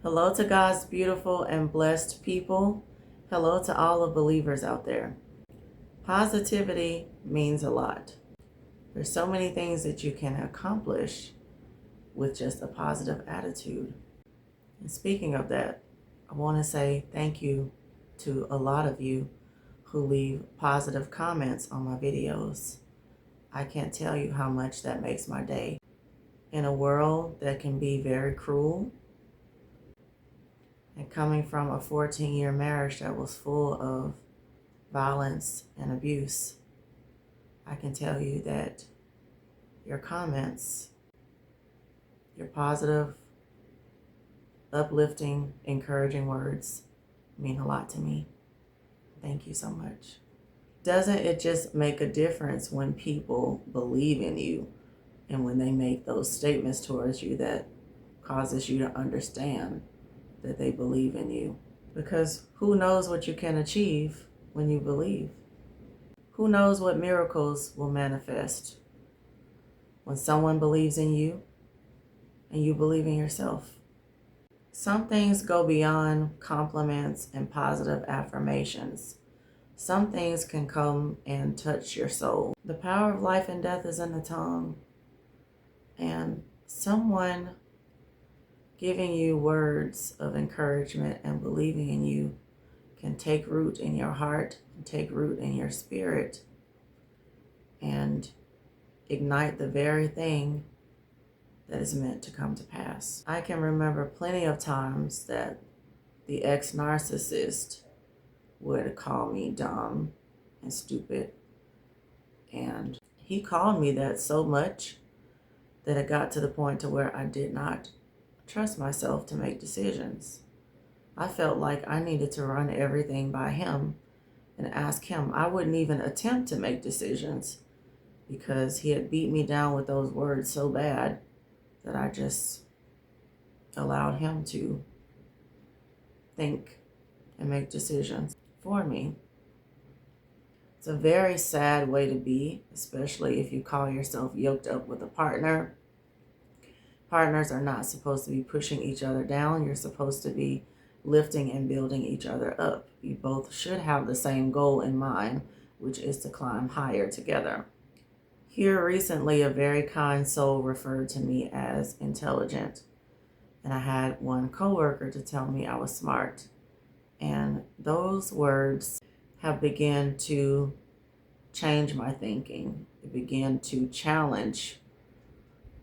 Hello to God's beautiful and blessed people. Hello to all the believers out there. Positivity means a lot. There's so many things that you can accomplish with just a positive attitude. And speaking of that, I want to say thank you to a lot of you who leave positive comments on my videos. I can't tell you how much that makes my day. In a world that can be very cruel, and coming from a 14-year marriage that was full of violence and abuse, I can tell you that your comments, your positive, uplifting, encouraging words mean a lot to me. Thank you so much. Doesn't it just make a difference when people believe in you and when they make those statements towards you that causes you to understand that they believe in you? Because who knows what you can achieve when you believe? Who knows what miracles will manifest when someone believes in you and you believe in yourself? Some things go beyond compliments and positive affirmations. Some things can come and touch your soul. The power of life and death is in the tongue. And someone giving you words of encouragement and believing in you can take root in your heart, and take root in your spirit, and ignite the very thing that is meant to come to pass. I can remember plenty of times that the ex-narcissist would call me dumb and stupid. And he called me that so much that it got to the point to where I did not trust myself to make decisions. I felt like I needed to run everything by him and ask him. I wouldn't even attempt to make decisions because he had beat me down with those words so bad that I just allowed him to think and make decisions for me. It's a very sad way to be, especially if you call yourself yoked up with a partner. Partners are not supposed to be pushing each other down. You're supposed to be lifting and building each other up. You both should have the same goal in mind, which is to climb higher together. Here recently, a very kind soul referred to me as intelligent. And I had one coworker to tell me I was smart. And those words have begun to change my thinking. It began to challenge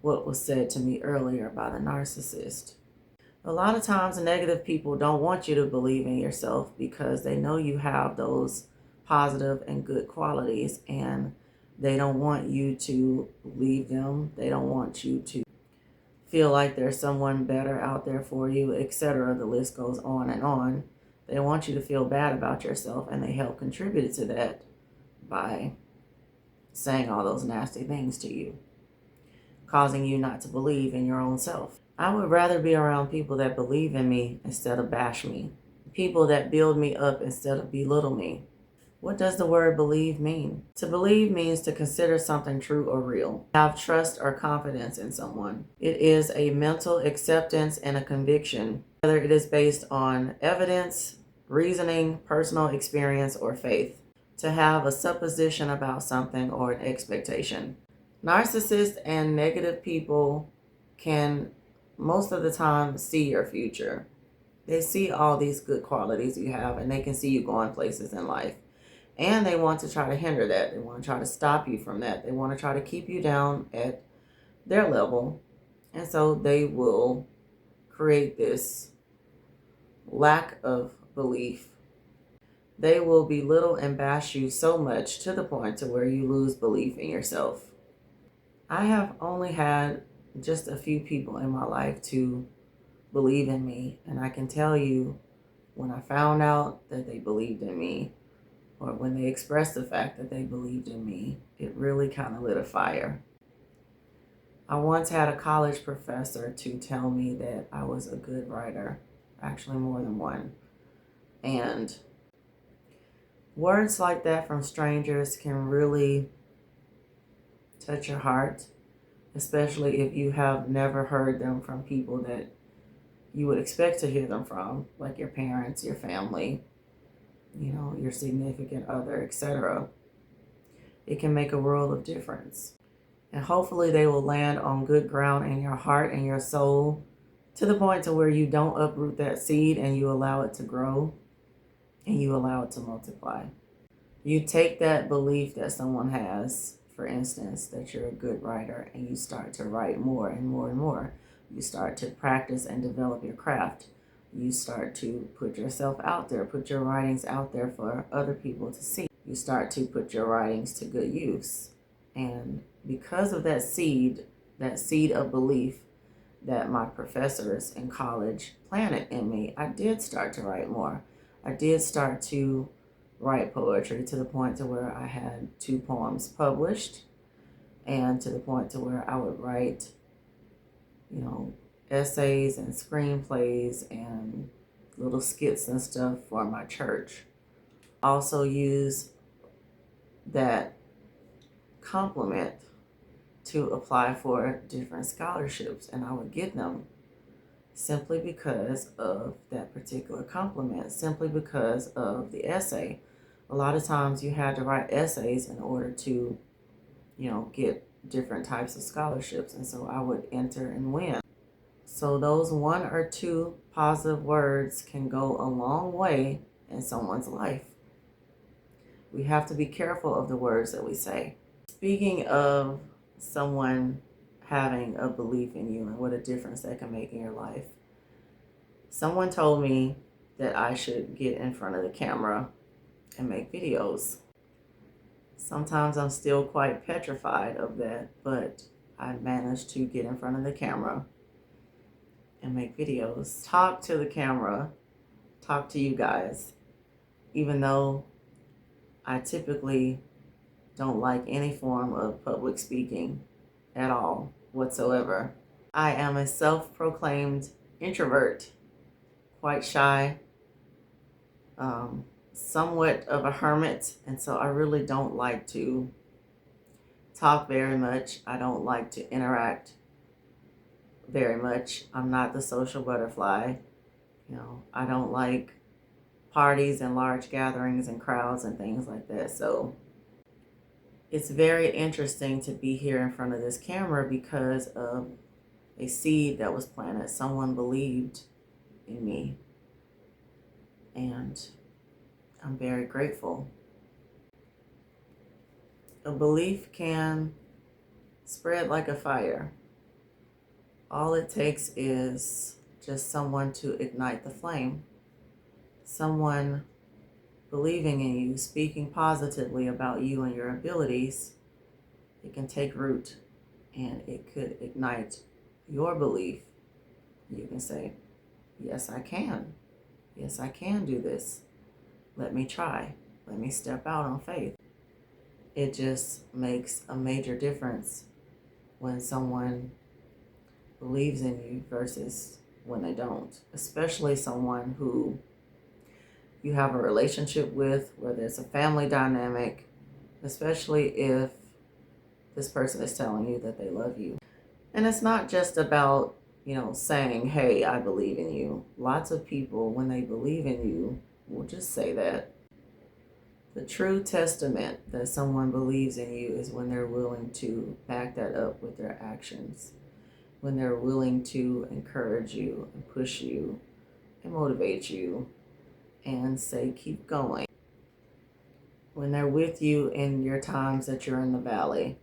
what was said to me earlier by the narcissist. A lot of times negative people don't want you to believe in yourself because they know you have those positive and good qualities, and they don't want you to leave them. They don't want you to feel like there's someone better out there for you, etc. The list goes on and on. They want you to feel bad about yourself, and they help contribute to that by saying all those nasty things to you, causing you not to believe in your own self. I would rather be around people that believe in me instead of bash me. People that build me up instead of belittle me. What does the word believe mean? To believe means to consider something true or real. Have trust or confidence in someone. It is a mental acceptance and a conviction, whether it is based on evidence, reasoning, personal experience, or faith. To have a supposition about something or an expectation. Narcissists and negative people can most of the time see your future. They see all these good qualities you have, and they can see you going places in life. And they want to try to hinder that. They want to try to stop you from that. They want to try to keep you down at their level. And so they will create this lack of belief. They will belittle and bash you so much to the point to where you lose belief in yourself. I have only had just a few people in my life to believe in me. And I can tell you, when I found out that they believed in me, or when they expressed the fact that they believed in me, it really kind of lit a fire. I once had a college professor to tell me that I was a good writer, actually more than one. And words like that from strangers can really touch your heart, especially if you have never heard them from people that you would expect to hear them from, like your parents, your family, your significant other, etc. It can make a world of difference. And hopefully they will land on good ground in your heart and your soul, to the point to where you don't uproot that seed and you allow it to grow and you allow it to multiply. You take that belief that someone has, for instance, that you're a good writer, and you start to write more and more and more. You start to practice and develop your craft. You start to put yourself out there, put your writings out there for other people to see. You start to put your writings to good use. And because of that seed of belief that my professors in college planted in me, I did start to write more. I did start to write poetry to the point to where I had 2 poems published, and to the point to where I would write, essays and screenplays and little skits and stuff for my church. Also use that compliment to apply for different scholarships, and I would get them simply because of that particular compliment, simply because of the essay. A lot of times you had to write essays in order to, get different types of scholarships, and so I would enter and win. So those 1 or 2 positive words can go a long way in someone's life. We have to be careful of the words that we say. Speaking of someone having a belief in you and what a difference that can make in your life, someone told me that I should get in front of the camera and make videos. Sometimes I'm still quite petrified of that, but I managed to get in front of the camera and make videos. Talk to the camera, talk to you guys, even though I typically don't like any form of public speaking at all whatsoever. I am a self-proclaimed introvert, quite shy, somewhat of a hermit, and so I really don't like to talk very much. I don't like to interact very much. I'm not the social butterfly. I don't like parties and large gatherings and crowds and things like that. So it's very interesting to be here in front of this camera because of a seed that was planted. Someone believed in me, and I'm very grateful. A belief can spread like a fire. All it takes is just someone to ignite the flame, someone believing in you, speaking positively about you and your abilities. It can take root and it could ignite your belief. You can say, yes, I can. Yes, I can do this. Let me try. Let me step out on faith. It just makes a major difference when someone believes in you versus when they don't, especially someone who you have a relationship with, where there's a family dynamic, especially if this person is telling you that they love you. And it's not just about, saying, hey, I believe in you. Lots of people, when they believe in you, will just say that. The true testament that someone believes in you is when they're willing to back that up with their actions, when they're willing to encourage you and push you and motivate you and say, keep going. When they're with you in your times that you're in the valley,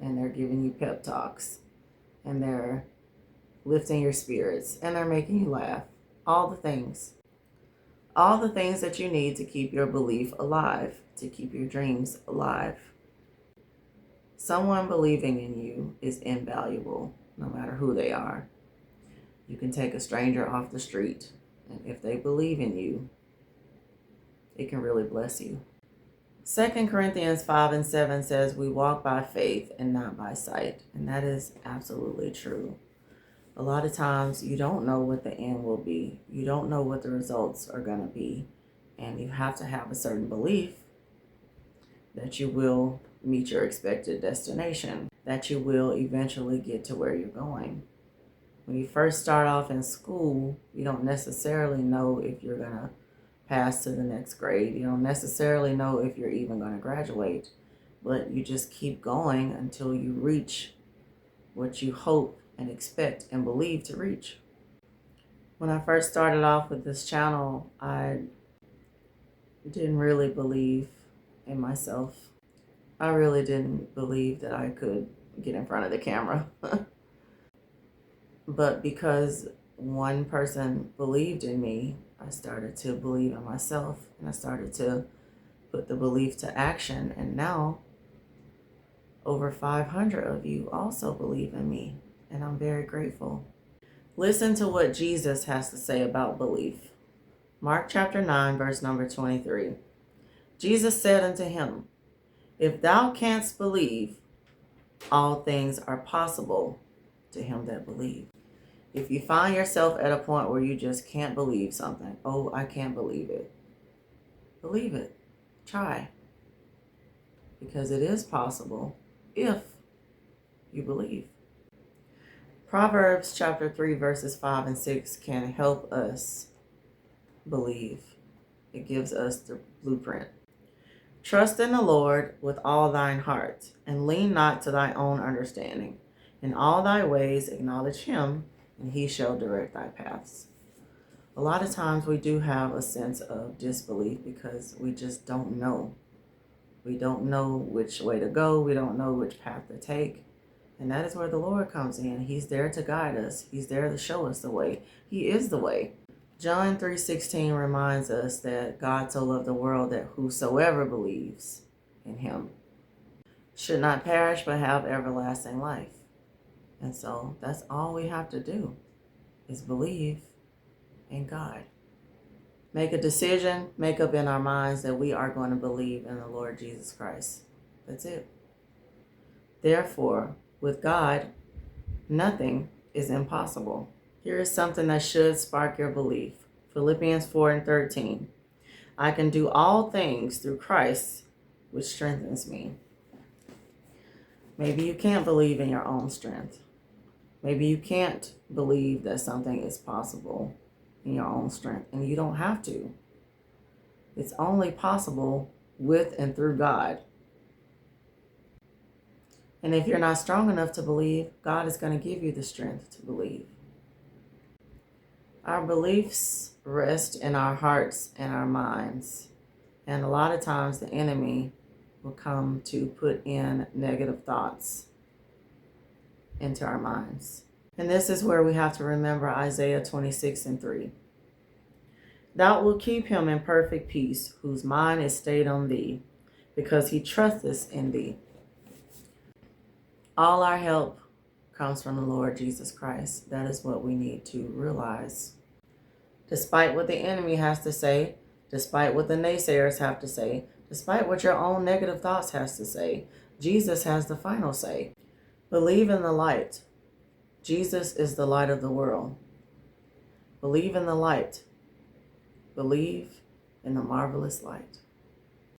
and they're giving you pep talks, and they're lifting your spirits, and they're making you laugh. All the things that you need to keep your belief alive, to keep your dreams alive. Someone believing in you is invaluable, no matter who they are. You can take a stranger off the street, and if they believe in you, it can really bless you. 2 Corinthians 5:7 says, we walk by faith and not by sight. And that is absolutely true. A lot of times you don't know what the end will be. You don't know what the results are going to be. And you have to have a certain belief that you will meet your expected destination, that you will eventually get to where you're going. When you first start off in school, you don't necessarily know if you're going to pass to the next grade. You don't necessarily know if you're even going to graduate, but you just keep going until you reach what you hope and expect and believe to reach. When I first started off with this channel, I didn't really believe in myself. I really didn't believe that I could get in front of the camera. But because one person believed in me, I started to believe in myself, and I started to put the belief to action. And now over 500 of you also believe in me, and I'm very grateful. Listen to what Jesus has to say about belief. Mark chapter 9, verse number 23. Jesus said unto him, If thou canst believe, all things are possible to him that believe. If you find yourself at a point where you just can't believe something, oh, I can't believe it. Believe it. Try. Because it is possible if you believe. Proverbs chapter 3, verses 5 and 6 can help us believe. It gives us the blueprint. Trust in the Lord with all thine heart, and lean not to thy own understanding. In all thy ways acknowledge him, and he shall direct thy paths. A lot of times we do have a sense of disbelief because we just don't know. We don't know which way to go. We don't know which path to take. And that is where the Lord comes in. He's there to guide us. He's there to show us the way. He is the way. John 3:16 reminds us that God so loved the world that whosoever believes in him should not perish but have everlasting life. And so that's all we have to do is believe in God. Make a decision, make up in our minds that we are going to believe in the Lord Jesus Christ. That's it. Therefore, with God, nothing is impossible. Here is something that should spark your belief. Philippians 4:13. I can do all things through Christ, which strengthens me. Maybe you can't believe in your own strength. Maybe you can't believe that something is possible in your own strength, and you don't have to. It's only possible with and through God. And if you're not strong enough to believe, God is going to give you the strength to believe. Our beliefs rest in our hearts and our minds. And a lot of times the enemy will come to put in negative thoughts into our minds. And this is where we have to remember Isaiah 26:3. Thou wilt keep him in perfect peace, whose mind is stayed on thee, because he trusteth in thee. All our help comes from the Lord Jesus Christ. That is what we need to realize. Despite what the enemy has to say, despite what the naysayers have to say, despite what your own negative thoughts has to say, Jesus has the final say. Believe in the light. Jesus is the light of the world. Believe in the light. Believe in the marvelous light.